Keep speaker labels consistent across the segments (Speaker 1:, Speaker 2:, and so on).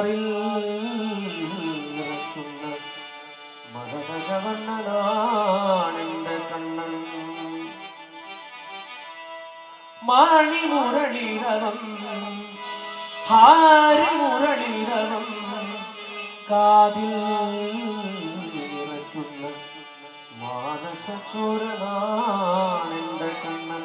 Speaker 1: മാറിൽ മദനവണ്ണനാണെന്റെ കണ്ണൻ മാണിമുരളീരവം ഹാരിമുരളീരവം കാതിൽ നിറയ്ക്കുന്ന മാനസചൂരനാണെന്റെ കണ്ണൻ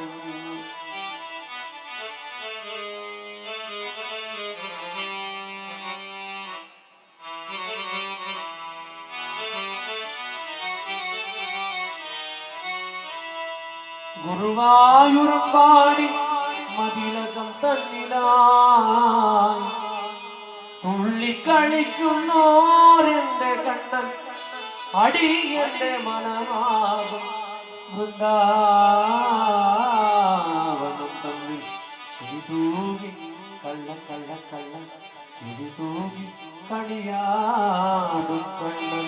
Speaker 1: ഗുരുവായൂരമ്പാടി മതിലകം തന്നിലായി തുള്ളിക്കളിക്കുന്നോരെന്റെ കണ്ണൻ അടിയന്റെ മനമാകും വൃന്ദാവനം തമ്മിൽ ചിരിതൂകി കള്ള കള്ള കള്ള ചിരിതൂകി കളിയാടും കണ്ണൻ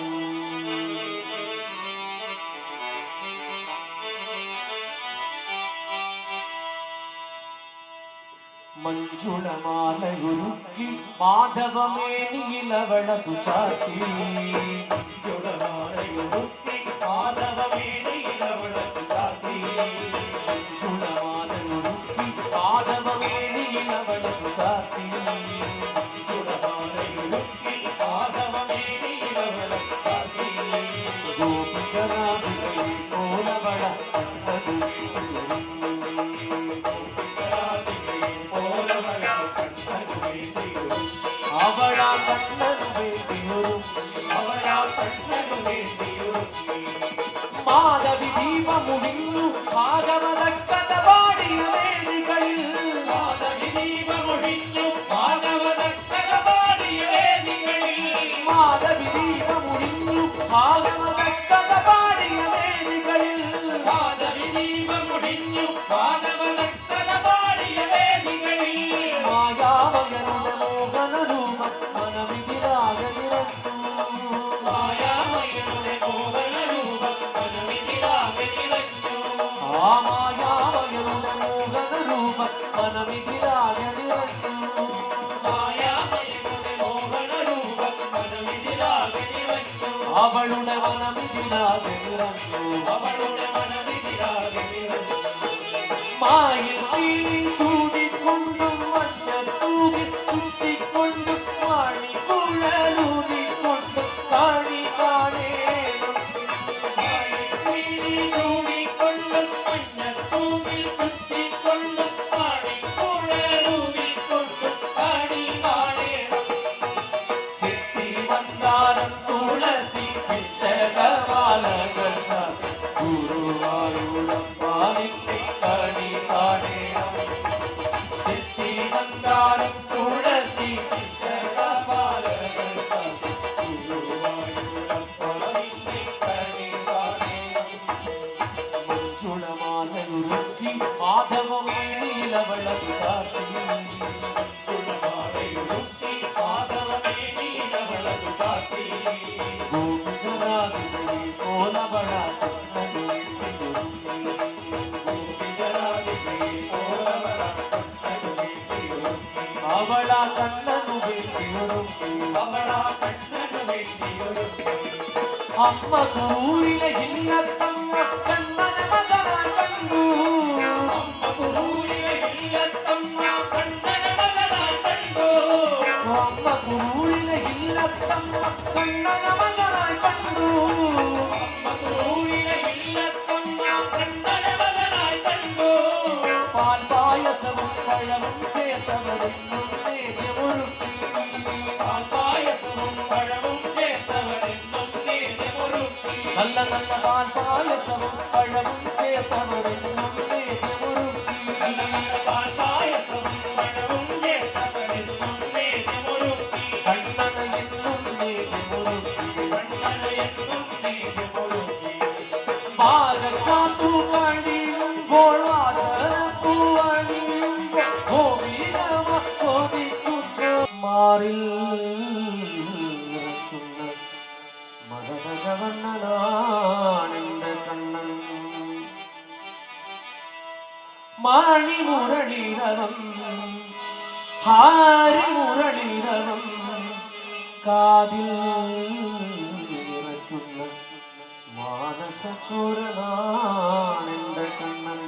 Speaker 1: മഞ്ജുളമാലയുരുക്കി മാധവമേനിയിലവളതു ചാത്തി മഞ്ജുളമാലയുരുക്കി മാധവമേനിയിലവളതു ചാത്തി മഞ്ജുളമാലയുരുക്കി മാധവമേനിയിലവളതു ചാത്തി മഞ്ജുളമാലയുരുക്കി മാധവമേനിയിലവളതു ചാത്തി ഗോപികരാധികയെ പോലവള കണ്ടതു അവളാ കണ്ണനു വേണ്ടിയൊരു മാധവി ദീപമുടിഞ്ഞു ഭാഗവതക്കഥ പാടിയ വേദികളിൽ മാധവി ദീപമുടിഞ്ഞു ഭാഗവതക്കഥ പാടിയ വേദികളിൽ മാധവി ദീപമുടിഞ്ഞു ഭാഗവതക്കഥ പാടിയ വേദികളിൽ മാധവി ദീപമുടിഞ്ഞു ഭാഗവതക്കഥ പാടിയ വേദികളിൽ മായാമയനുടെ മോഹനരൂപ മനവിധിലാകെ നിറഞ്ഞു മായാമയനുടെ മോഹനരൂപ മനവിധിലാകെ നിറഞ്ഞു ആ മായാമയനുടെ മോഹനരൂപ മനവിധിലാകെ നിറഞ്ഞു മായാമയനുടെ മോഹനരൂപ മനവിധിലാകെ നിറഞ്ഞു അവളുടെ മനവിധിലാകെ നിറഞ്ഞു അവളുടെ മനവിധിലാകെ നിറഞ്ഞു മായിൽ തീരി ചൂടിക്കൊണ്ടും മഞ്ഞൾ തൂകി ചുറ്റിക്കൊണ്ടും മാണിക്കുഴലൂതിക്കൊണ്ടും കാണി കാണേണം മായിൽ തീരി ചൂടിക്കൊണ്ടും മഞ്ഞൾ തൂകി ചുറ്റിക്കൊണ്ടും മാണിക്കുഴലൂതിക്കൊണ്ടും കാണി കാണേണം സിദ്ധി മന്ദാരം തുളസി പിച്ചകമാലകൾ ചാർത്തി ഗുരുവായൂരമ്പാവിന്റെ കണി കാണേണം സിദ്ധി മന്ദാരം തുളസി പിച്ചകമാലകൾ ചാർത്തി ഗുരുവായൂരമ്പാവിന്റെ കണി കാണേണം മഞ്ജുളമാലയുരുക്കി മാധവമേനിയിലവളതു ചാർത്തി മഞ്ജുളമാലയുരുക്കി മാധവമേനിയിലവളതു ചാർത്തി ഗോപികരാധികയെ പോലവള കണ്ണനു വേണ്ടിയൊരുങ്ങി ഗോപികരാധികയെ പോലവള കണ്ണനു വേണ്ടിയൊരുങ്ങി അവളാ കണ്ണനു വേണ്ടിയൊരുങ്ങി അവളാ കണ്ണനു വേണ്ടിയൊരുങ്ങി അമ്മ കൂരിലെ ഇല്ലത്തമ്മ കണ്ണന മകനായി കണ്ടു അമ്മ കൂരിലെ ഇല്ലത്തമ്മ കണ്ണന മകനായി കണ്ടു അമ്മ കൂരിലെ ഇല്ലത്തമ്മ കണ്ണന മകനായി കണ്ടു അമ്മ കൂരിലെ ഇല്ലത്തമ്മ കണ്ണന മകനായി കണ്ടു പാൽപായസവും പഴവും ചേർത്തവരെന്നും നേദ്യമൊരുക്കി പാൽപായസവും പഴവും ചേർത്തവരെന്നും നേദ്യമൊരുക്കി നല്ല നല്ല പാൽപായസവും പഴവും ചേർത്തവരെന്നും നേദ്യമൊരുക്കി നല്ല നല്ല പാൽപായസവും പഴവും ചേർത്തവരെന്നും നേദ്യമൊരുക്കി കണ്ണന എന്നും നേദ്യമൊരുക്കി കണ്ണന എന്നും നേദ്യമൊരുക്കി പാലച്ചാത്തു പണിയുമ്പോൾ വാസനപ്പൂവണിയുമ്പോൾ ഗോപീരമ കൊതിക്കുന്നു മാറിൽ നിറയ്ക്കുന്ന മദനവണ്ണനാണെന്റെ കണ്ണൻ മാണിമുരളീരവം ഹാരിമുരളീരവം കാതിൽ നിറയ്ക്കുന്ന മാനസചൂരനാണെന്റെ കണ്ണൻ.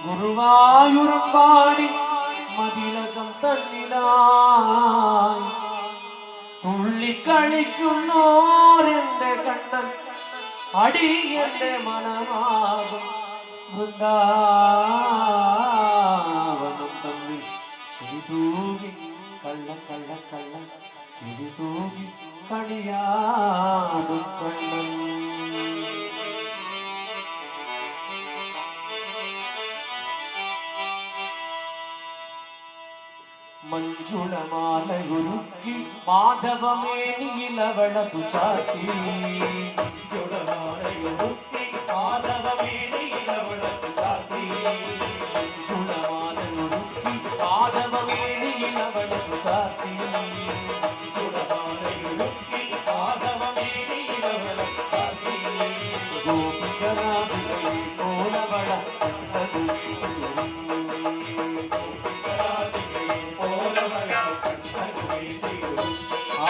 Speaker 1: ഗുരുവായൂരമ്പാടി മതിലകം തന്നിലായി തുള്ളിക്കളിക്കുന്നോരെന്റെ കണ്ണൻ അടിയന്റെ മനമാകും വൃന്ദാവനം തമ്മിൽ ചിരിതൂകി കള്ള കള്ള കള്ള ചിരിതൂകി കളിയാടും കണ്ണൻ. മഞ്ജുളമാലയൊരുക്കി മാധവമേനിയിലവളതു ചാത്തി. മഞ്ജുളമാലയൊരുക്കി മാധവമേനിയിലവളതു ചാത്തി. മഞ്ജുളമാലയൊരുക്കി മാധവമേനിയിലവളതു ചാത്തി. മഞ്ജുളമാലയൊരുക്കി മാധവമേനിയിലവളതു ചാത്തി. ഗോപികനാഥികളെ പോലവള കണ്ടതു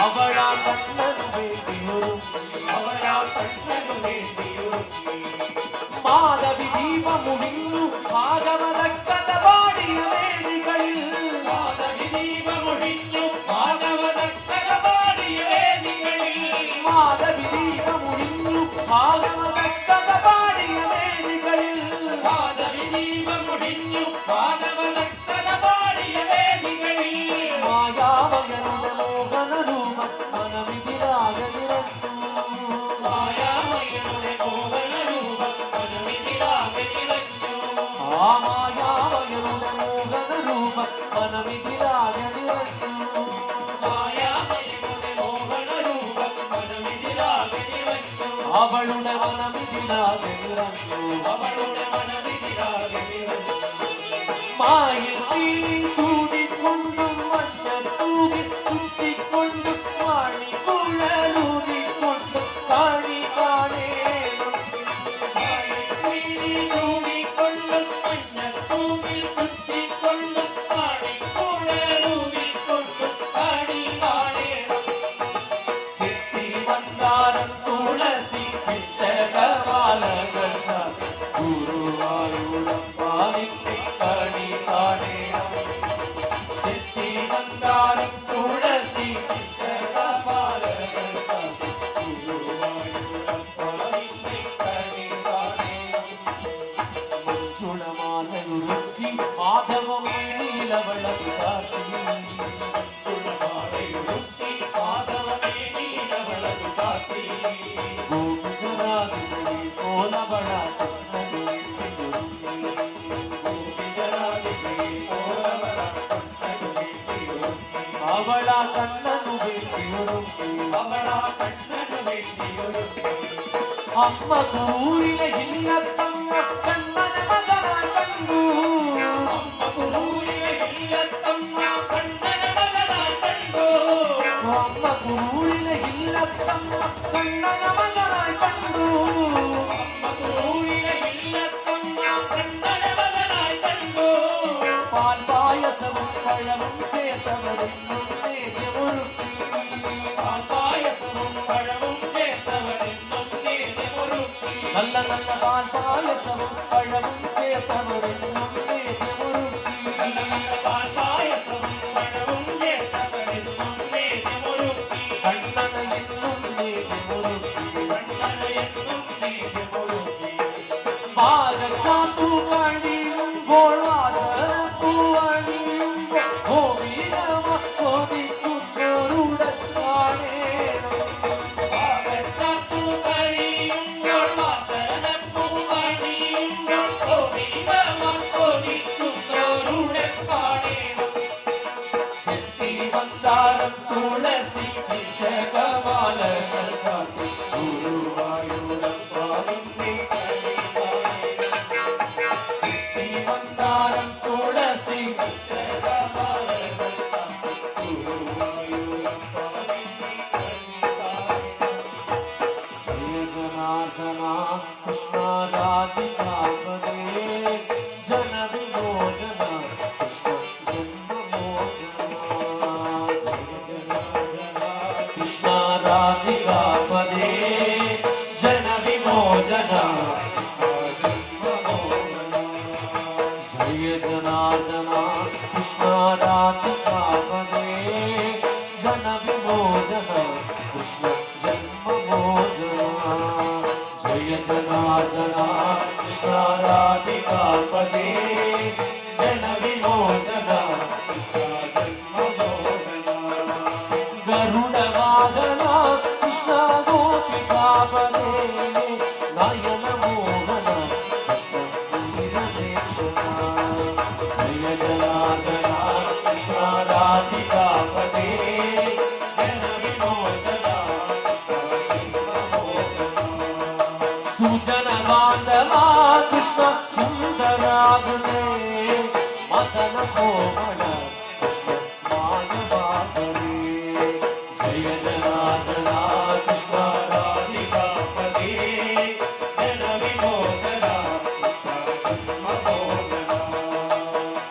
Speaker 1: അവളാ കണ്ണനു വേണ്ടിയൊരു മാധവി ദീപമുടിഞ്ഞു ഭാഗവതക്കഥ പാടിയ വേദികളിൽ. മാധവി ദീപമുടിഞ്ഞു ഭാഗവതക്കഥ പാടിയ വേദികളിൽ. മാധവി ദീപമുടിഞ്ഞു ഭാഗവതക്കഥ പാടിയ വേദികളിൽ. മാധവി ദീപമുടിഞ്ഞു ഭാഗവതക്കഥ പാടിയ വേദികളിൽ. മായാമയനുടെ മോഹനരൂപം മനമിതിലാകെ നിറഞ്ഞു. മായാമയനുടെ മോഹനരൂപം മനമിതിലാകെ നിറഞ്ഞു. ആ മായാമയനുടെ മോഹനരൂപം മനമിതിലാകെ നിറഞ്ഞു. മായാമയനുടെ മോഹനരൂപം മനമിതിലാകെ നിറഞ്ഞു. അവളുടെ മനമിതിലാകെ നിറഞ്ഞു. അവളുടെ മനമിതിലാകെ നിറഞ്ഞു. മായിൽ തീ ചൂടിക്കൊണ്ടും മഞ്ഞത്തൂകിൽ ചുറ്റിക്കൊണ്ടും മാണിക്കുഴലൂതിക്കൊണ്ടും കാണി കാണേണം. മായിൽ തീ ചൂടിക്കൊണ്ടും മഞ്ഞത്തൂകിൽ ചുറ്റിക്കൊണ്ടും മാണിക്കുഴലൂതിക്കൊണ്ടും കാണി കാണേണം. ചെത്തി മന്ദാരം തുളസി പിച്ചകമാലകൾ ചാർത്തി ഗുരുവായൂരമ്പാവിന്റെ കണി കാണേണം. ചെത്തി മന്ദാരം തുളസി പിച്ചകമാലകൾ ചാർത്തി ഗുരുവായൂരമ്പാവിന്റെ കണി കാണേണം. മഞ്ജുളമാലയൊരുക്കി മാധവമേനിയിലവളതു ചാർത്തി. മഞ്ജുളമാലയൊരുക്കി മാധവമേനിയിലവളതു ചാർത്തി. ഗോപികനാഥികളെ പോലവള കണ്ണനു വേണ്ടിയൊരുക്കി. ഗോപികനാഥികളെ പോലവള കണ്ണനു വേണ്ടിയൊരുക്കി. അവളാ കണ്ണനു വേണ്ടിയൊരുക്കി. അവളാ കണ്ണനു വേണ്ടിയൊരുക്കി. അമ്മ കൂരിലെ ഇല്ലത്തമ്മ കണ്ണന മകനായി കണ്ടു. അമ്മ കൂരിലെ ഇല്ലത്തമ്മ കണ്ണന മകനായി കണ്ടു. അമ്മ കൂരിലെ ഇല്ലത്തമ്മ കണ്ണന മകനായി കണ്ടു. അമ്മ കൂരിലെ ഇല്ലത്തമ്മ കണ്ണന മകനായി കണ്ടു. പാൽ പായസവും പഴവും ചേർത്തവരെന്നും നേദ്യമൊരുക്കി. പാൽ പായസവും പഴവും ചേർത്തവരെന്നും നേദ്യമൊരുക്കി. നല്ല നല്ല പാൽ പായസവും പഴവും ചേർത്തവരെന്നും നേദ്യമൊരുക്കി. നല്ല നല്ല പാൽ പായസവും പഴവും ചേർത്തവരെന്നും നേദ്യമൊരുക്കി. കണ്ണനയെന്നും നേദ്യമൊരുക്കി. കണ്ണനയെന്നും നേദ്യമൊരുക്കി. പാലച്ചാത്തു കഴിയുമ്പോൾ വാസനപ്പൂ അണിയുമ്പോൾ ഗോപികമ കൊതിക്കുന്നോരുടൻ കാണേണം. പാലച്ചാത്തു കഴിയുമ്പോൾ വാസനപ്പൂ അണിയുമ്പോൾ ഗോപികമ കൊതിക്കുന്നോരുടൻ കാണേണം. ചെത്തി മന്ദാരം തുളസി പിച്ചകമാലകൾ ചാർത്തി ഗുരുവായൂരമ്പാവിന്റെ കണി കാണേണം. ചെത്തി മന്ദാരം തുളസി പിച്ചകമാലകൾ ചാർത്തി ഗുരുവായൂരമ്പാവിന്റെ കണി കാണേണം.
Speaker 2: കാവനേ ജന വിമോചന കൃഷ്ണ രാധികാപദേ ജന വിമോചന ജയ ജനാർദന കൃഷ്ണ രാധികാപദേ ജന വിമോചന കൃഷ്ണ ജന്മമോചന ജയ ജനാർദന കൃഷ്ണ രാധികാപദേ ജന വിമോചന गरुडवाहन कृष्ण गोपिकापदे नयन मोहन जय जनार्दन कृष्ण राधिकापदे जन विमोचन सुजन बांधव कृष्ण सुंदरागुणे मदन कोमल जय जनार्दन कृष्ण राधिकापदे जन विमोचन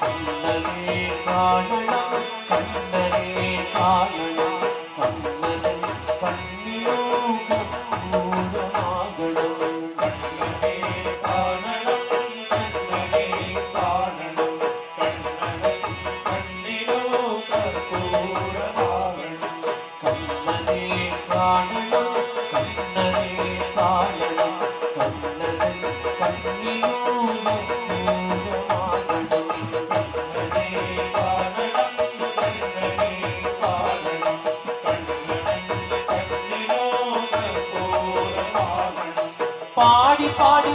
Speaker 2: कन्नने कारणं कन्नने कारणं कन्नने कन्नियो कर्पूरमागणं कन्नने कारणं कन्नने कारणं कन्नने कन्नियो कर्पूरमागणं कन्नने कारणं कन्नने कारणं कन्नने कन्नियो कर्पूरमागणं कन्नने कारणं कन्नने कारणं कन्नने कन्नियो कर्पूरमागणं पाടി പാടി